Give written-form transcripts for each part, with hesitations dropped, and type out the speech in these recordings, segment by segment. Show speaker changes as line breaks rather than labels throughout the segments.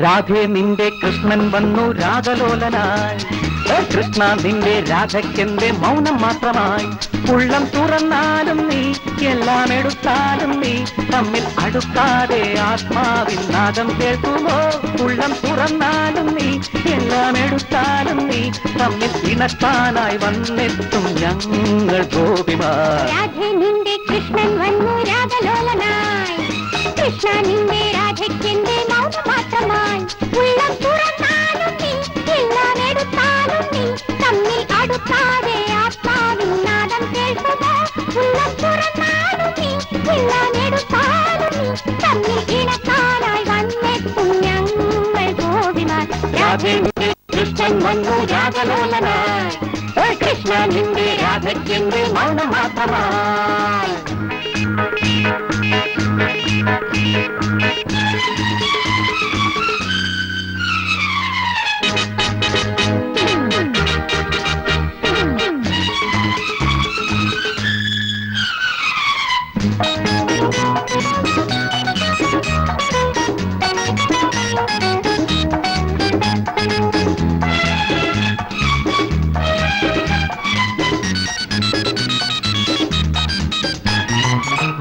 രാധേ നിന്റെ കൃഷ്ണൻ വന്നു രാഗലോലനായി, കൃഷ്ണ നിന്റെ രാധയ്ക്കെന്റെ മൗനം മാത്രമായി. ഉള്ളം തുറന്നാലും നീ, എല്ലാം എടുത്താലും നീ, തമ്മിൽ അടുക്കാതെ ആത്മാവിൻ നാദം കേൾക്കുമോ? ഉള്ളം തുറന്നാലും നീ, എല്ലാം എടുത്താലും നീ, തമ്മിൽ ഇണക്കാനായി വന്നെത്തും ഞങ്ങൾ ഗോപിമാർ.
രാധേ നിന്റെ കൃഷ്ണൻ വന്നു രാഗലോലനായി, കൃഷ്ണ നിന്റെ രാധയ്ക്കെന്റെ മൗനം മാത്രമായി. ഉള്ളം തുറന്നാലും നീ, എല്ലാം എടുത്താലും നീ, തമ്മിൽ അടുക്കാതെ ആത്മാവിൻ നാദം കേൾക്കുമോ? ഉള്ളം തുറന്നാലും നീ, എല്ലാം എടുത്താലും നീ, തമ്മിൽ ഇണക്കാനായി വന്നെത്തും ഞങ്ങൾ ഗോപിമാർ.
രാധേ നിന്റെ കൃഷ്ണൻ വന്നു രാഗലോലനായി, കൃഷ്ണ നിന്റെ രാധയ്ക്കെന്റെ മൗനം മാത്രമായി.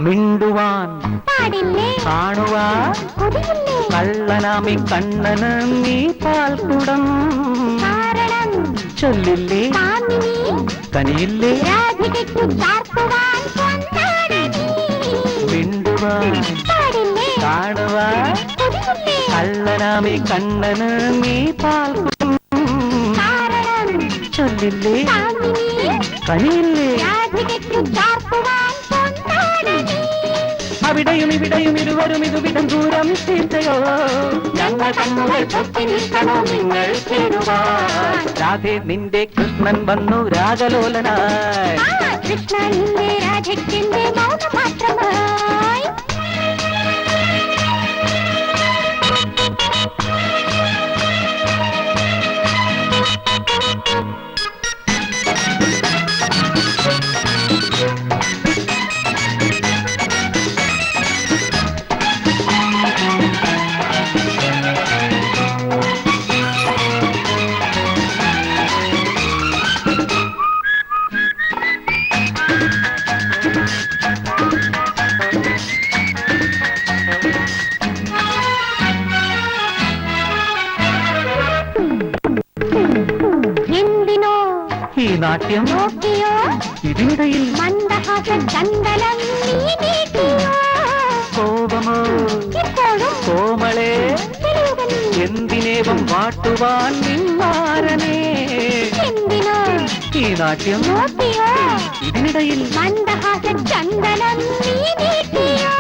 മിണ്ടുവാൻ
പാടില്ലേ,
കാണുവാൻ
കൊതിയില്ലേ,
കള്ളനാമി കണ്ണന് നീ പാൽക്കുടം
കാരണം
ചൊല്ലില്ലേ,
കാമിനി
കനിയില്ലേ.
രാധികയ്ക്കു ചാർത്തുവാൻ കൊണ്ടാടനി.
മിണ്ടുവാൻ
പാടില്ലേ,
കാണുവാൻ
കൊതിയില്ലേ,
കള്ളനാമി കണ്ണന് നീ പാൽക്കുടം
കാരണം
ചൊല്ലില്ലേ,
കാമിനി
കനിയില്ലേ.
രാധികയ്ക്കു ചാർത്തുവാൻ കൊണ്ടാടനി.
അവിടെയും ഇവിടെയും ഇരുവരും ഇതുവിധം ദൂരം തീർച്ചയോ, ഞങ്ങൾ കണ്ണുകൾ പൊത്തി നിൽക്കണോ നിങ്ങൾ ചേരുവാൻ. രാധേ നിന്റെ കൃഷ്ണൻ വന്നു രാഗലോലനായി,
കൃഷ്ണ നിന്റെ രാധയ്ക്കെന്റെ മൗനം മാത്രമായി. എന്തിനോ
ഈ നാട്യം
നോക്കിയോ,
ഇതിനിടയിൽ
മന്ദഹാസ ചന്ദനം നീ നീട്ടിയോ.
കോപമോ
ഇപ്പോഴും
കോമളെ
തെളിയുക നീ.
എന്തിനേവം വാട്ടുവാൻ നിന്മാരനേ.
എന്തിനോ
ഈ നാട്യം
നോക്കിയോ,
ഇതിനിടയിൽ
മന്ദഹാസ ചന്ദനം നീ നീട്ടിയോ.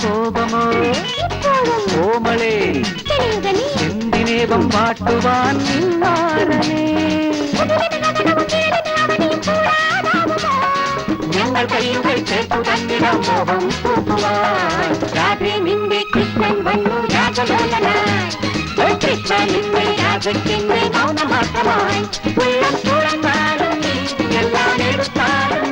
കോപമോ
ഇപ്പോഴും
കോമളെ
തെളിയുക നീ.
എന്തിനേവം വാട്ടുവാൻ നിന്മാരനേ. ഞങ്ങൾ കൈകൾ ചേർത്തു തന്നിടം മോഹം പൂക്കുവാൻ. രാധേ നിന്റെ കൃഷ്ണൻ വന്നു രാഗലോലനായി, കൃഷ്ണ നിന്റെ രാധയ്ക്കെന്റെ മൗനം മാത്രമായി. ഉള്ളം തുറന്നാലും നീ, എല്ലാം എടുത്താലും